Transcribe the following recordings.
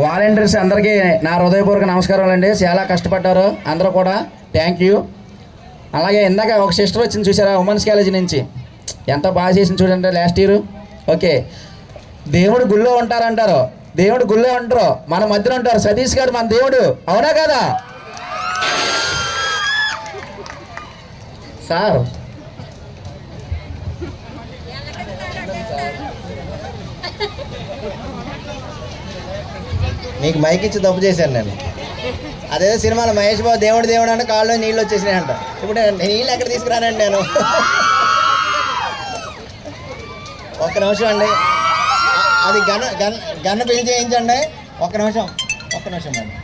Volunteers అందరికీ నా హృదయపూర్వక నమస్కారాలు అండి. చాలా కష్టపడ్డారు అందరూ కూడా, థ్యాంక్ యూ. అలాగే ఇందాక ఒక సిస్టర్ వచ్చింది చూసారా, ఉమెన్స్ కాలేజీ నుంచి, ఎంత బాగా చేసింది చూడండి లాస్ట్ ఇయర్. ఓకే, దేవుడు గుళ్ళో ఉంటారంటారు, దేవుడు గుళ్ళో ఉంటారు, మన మధ్యలో ఉంటారు. సతీష్ గారు మన దేవుడు, అవునా కదా సార్? నీకు మైక్ ఇచ్చి తప్పు చేశాను నేను. అదేదో సినిమాలో మహేష్ బాబు దేవుడు దేవుడు అంటే కాళ్ళు నీళ్ళు వచ్చేసినాయంట. ఇప్పుడు నీళ్ళు ఎక్కడ తీసుకురానండి నేను. ఒక్క నిమిషం అండి, అది గన్ను పెళ్లి చేయించండి. ఒక్క నిమిషం అండి.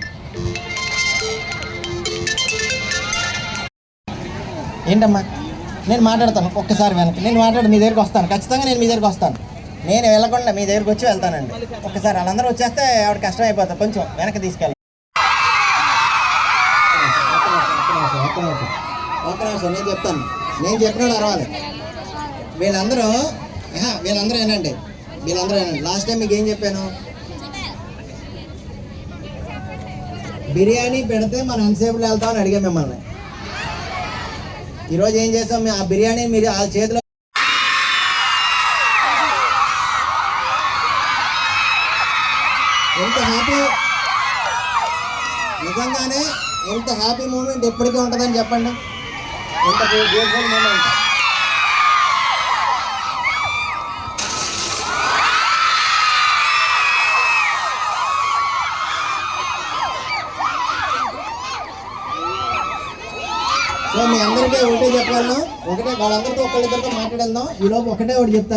ఏంటమ్మా, నేను మాట్లాడతాను ఒక్కసారి వెనక్కి. నేను మీ దగ్గరికి వస్తాను, ఖచ్చితంగా నేను మీ దగ్గరికి వస్తాను. నేను వెళ్ళకుండా మీ దగ్గరికి వచ్చి వెళ్తానండి. ఒక్కసారి వాళ్ళందరూ వచ్చేస్తే ఆవిడ కష్టం అయిపోతుంది, కొంచెం వెనక్కి తీసుకెళ్ళాలి. ఒక్క నిమిషం నేను చెప్తాను, నేను చెప్పినాడు అరవాలి. వీళ్ళందరూ ఏనండి, లాస్ట్ టైం మీకు ఏం చెప్పాను? బిర్యానీ పెడితే మనం ఎంతసేపులో వెళ్తామని అడిగాం మిమ్మల్ని. ఈరోజు ఏం చేస్తాం, ఆ బిర్యానీ మీరు ఆ చేతిలో ఎంత హ్యాపీ, నిజంగానే ఎంత హ్యాపీ మూమెంట్ ఎప్పటికీ ఉంటుందని చెప్పండి. ఎంత బ్యూటిఫుల్ మూమెంట్. సో మీ అందరికీ ఒకటే చెప్పాను, వాళ్ళందరితో ఒకళ్ళిద్దరితో మాట్లాడేద్దాం. ఈలోపు ఒకటే ఒకటి చెప్తాను.